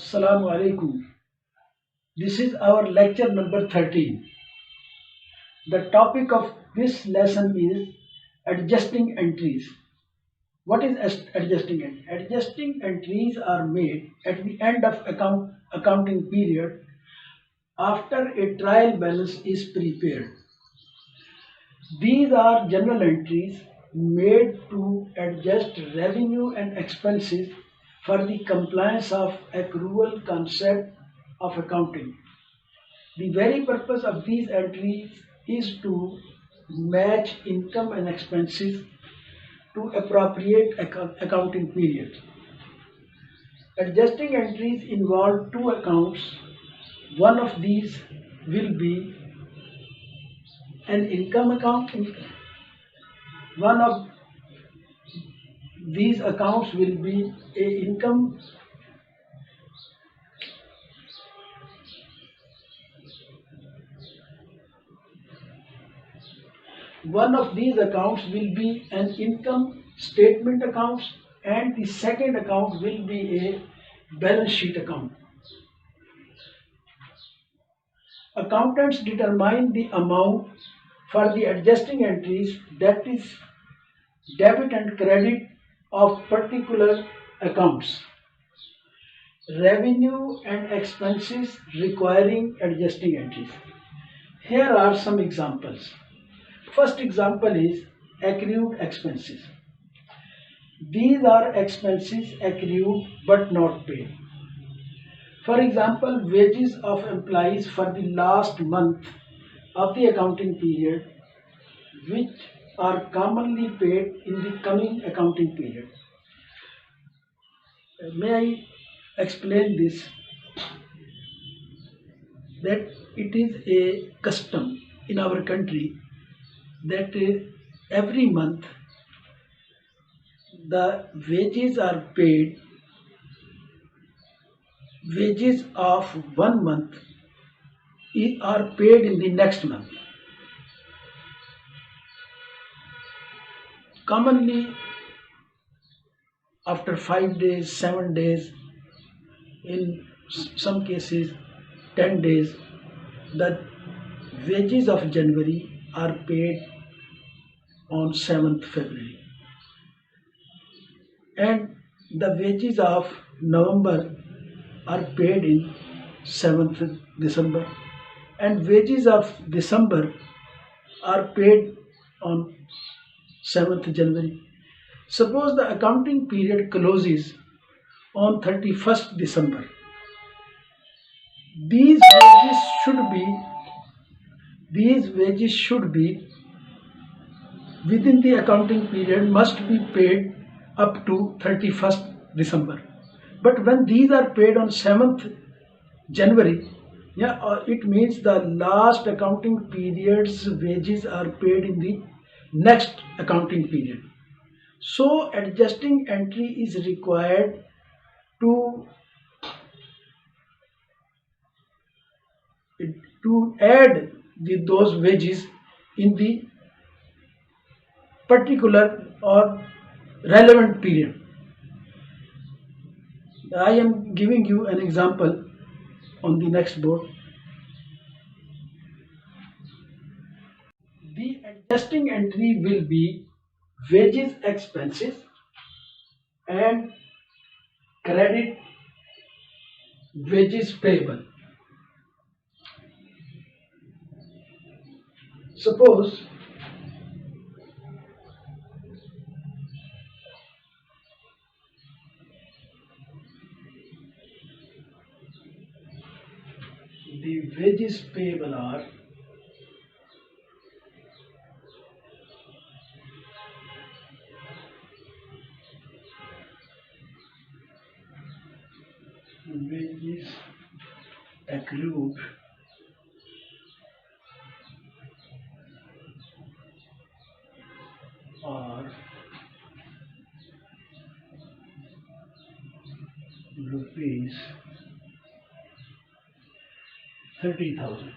Assalamu alaikum. This is our lecture number 13. The topic of this lesson is adjusting entries. What is adjusting entries? Adjusting entries are made at the end of accounting period after a trial balance is prepared. These are general entries made to adjust revenue and expenses for the compliance of accrual concept of accounting. The very purpose of these entries is to match income and expenses to appropriate accounting period. Adjusting entries involve two accounts. One of these will be an income account. One of these accounts will be a income One of these accounts will be an income statement account and the second account will be a balance sheet account. Accountants determine the amount for the adjusting entries, that is debit and credit of particular accounts. Revenue and expenses requiring adjusting entries. Here are some examples. First example is accrued expenses. These are expenses accrued but not paid. For example, wages of employees for the last month of the accounting period, which are commonly paid in the coming accounting period. May I explain this? That it is a custom in our country that every month the wages are paid. Wages of 1 month are paid in the next month. Commonly after 5 days, 7 days, in some cases 10 days, the wages of January are paid on 7th February and the wages of November are paid in 7th December and wages of December are paid on 7th January. Suppose the accounting period closes on 31st December. These wages should be within the accounting period, must be paid up to 31st December. But when these are paid on 7th January, it means the last accounting period's wages are paid in the next accounting period. So adjusting entry is required to add those wages in the particular or relevant period. I am giving you an example on the next board. The adjusting entry will be wages expenses and credit wages payable. Suppose the wages payable are wages accrued are rupees 30,000.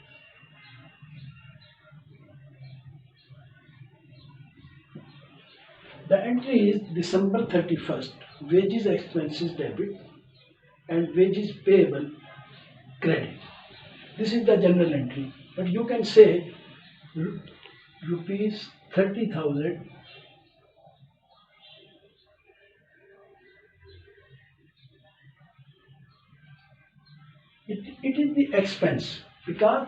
The entry is December 31st, wages expenses debit, and wages payable credit. This is the general entry, but you can say rupees 30,000 it is the expense because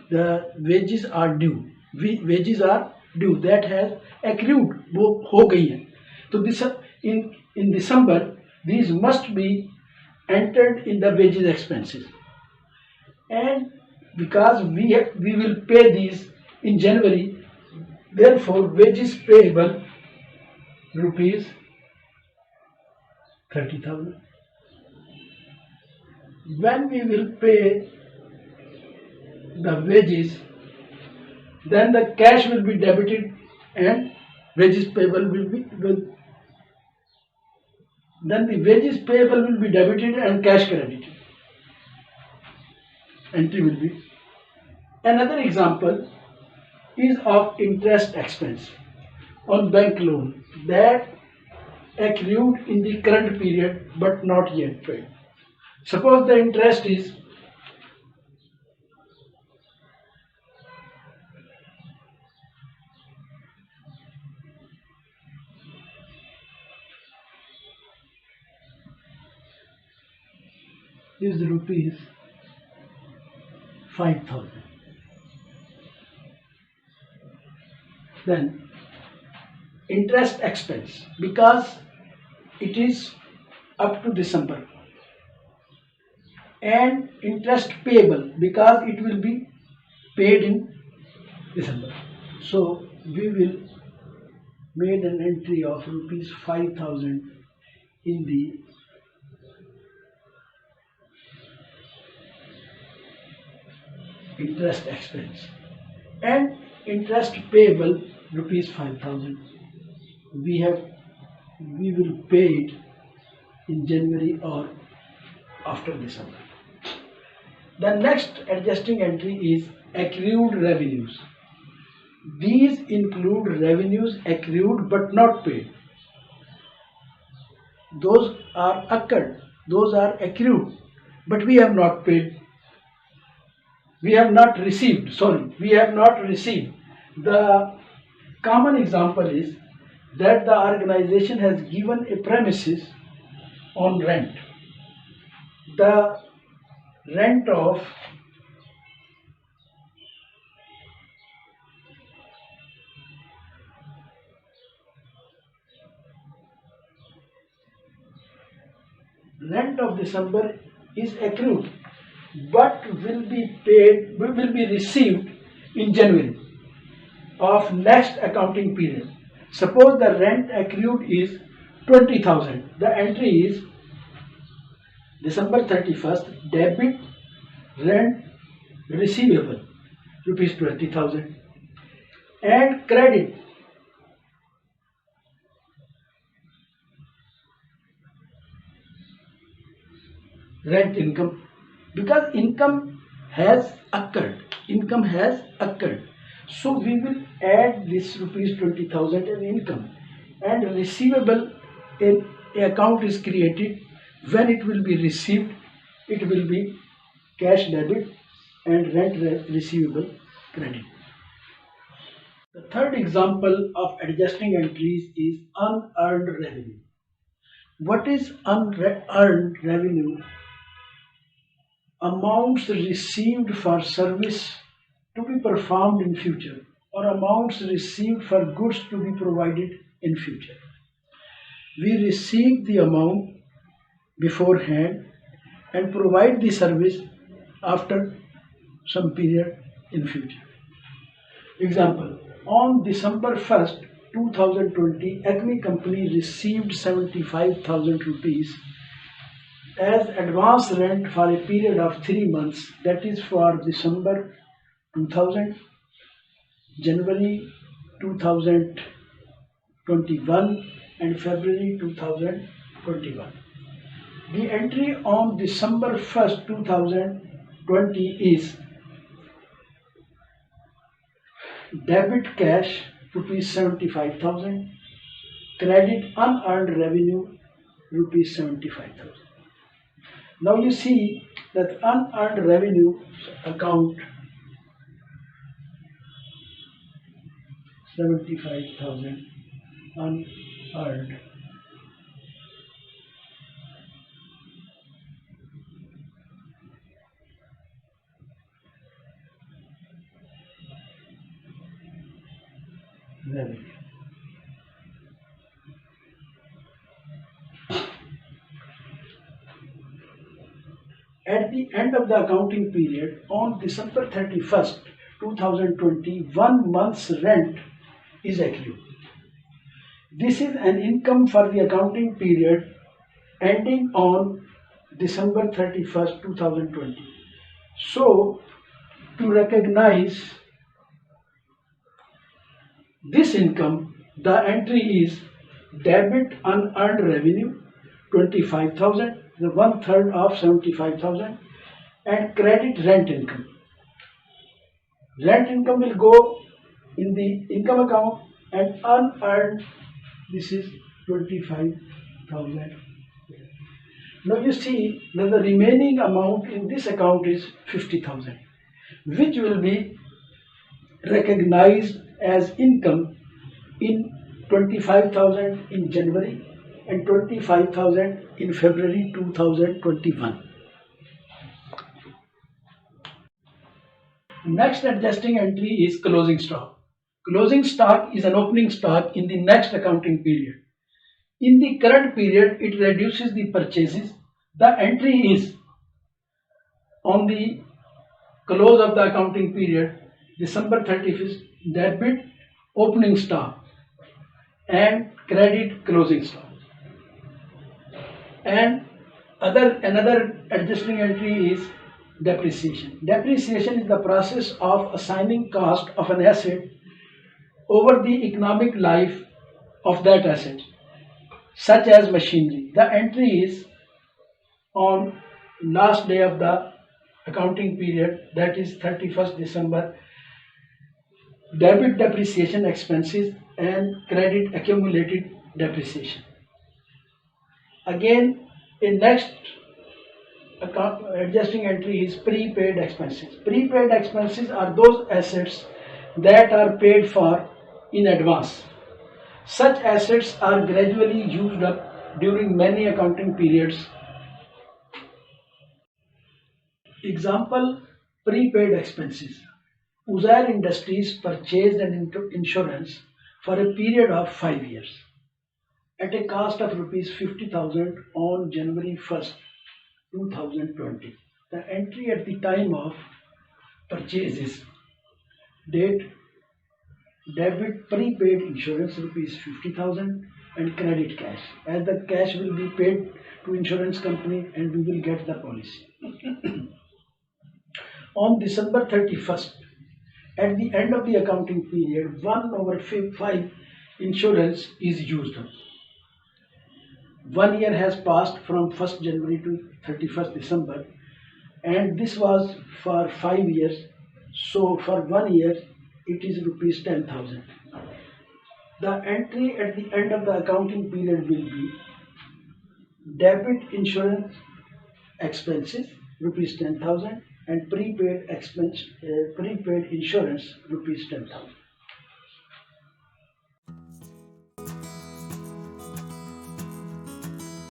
the wages are due. Wages are due that has accrued वो हो गई है. तो this in December these must be entered in the wages expenses, and because we will pay these in January, therefore wages payable rupees 30,000. When we will pay the wages, then the cash will be debited and wages payable then the wages payable will be debited and cash credited. Entry will be. Another example is of interest expense on bank loan that accrued in the current period but not yet paid. Suppose the interest is rupees 5,000. Then interest expense because it is up to December, and interest payable because it will be paid in December. So we will made an entry of rupees 5,000 in the interest expense, and interest payable rupees 5,000 we will pay it in January or after December. The next adjusting entry is accrued revenues. These include revenues accrued but not paid. Those are occurred, those are accrued, but we have not paid. We have not received. The common example is that the organization has given a premises on rent. The rent of December is accrued but will be received in January of next accounting period. Suppose the rent accrued is 20,000. The entry is December 31st, debit rent receivable rupees 20,000 and credit rent income, because income has occurred. So we will add this rupees 20,000 as income, and receivable in account is created. When it will be received, it will be cash debit and rent receivable credit. The third example of adjusting entries is unearned revenue. What is unearned revenue? Amounts received for service to be performed in future, or amounts received for goods to be provided in future. We receive the amount beforehand and provide the service after some period in future. Example, on December 1st, 2020, Acme Company received 75,000 rupees as advance rent for a period of 3 months, that is for December 2000, January 2021 and February 2021. The entry on December 1st, 2020 is debit cash rupees 75,000, credit unearned revenue rupees 75,000. Now you see that unearned revenue account 75,000 unearned. Revenue. At the end of the accounting period, on December 31st, 2020, 1 month's rent is accrued. This is an income for the accounting period ending on December 31st, 2020. So, to recognize this income, the entry is debit unearned revenue 25,000, the 1/3 of 75,000, and credit rent income. Rent income will go in the income account, and unearned, this is 25,000. Now you see that the remaining amount in this account is 50,000, which will be recognized as income in 25,000 in January and 25,000 in February 2021. Next adjusting entry is closing stock. Closing stock is an opening stock in the next accounting period. In the current period, it reduces the purchases. The entry is on the close of the accounting period, December 31st, debit opening stock and credit closing stock. And another adjusting entry is depreciation. Depreciation is the process of assigning cost of an asset over the economic life of that asset, such as machinery. The entry is on last day of the accounting period, that is 31st December, debit depreciation expenses and credit accumulated depreciation. Again, in next adjusting entry is prepaid expenses. Prepaid expenses are those assets that are paid for in advance. Such assets are gradually used up during many accounting periods. Example, prepaid expenses. Uzair Industries purchased an insurance for a period of 5 years at a cost of rupees 50,000 on January 1st, 2020. The entry at the time of purchase is date, debit prepaid insurance rupees 50,000 and credit cash, as the cash will be paid to insurance company and we will get the policy. On December 31st, at the end of the accounting period, 1/5 insurance is used up. 1 year has passed from 1st January to 31st December, and this was for 5 years. So for 1 year, it is rupees 10,000. The entry at the end of the accounting period will be debit insurance expenses rupees 10,000 and prepaid insurance rupees 10,000.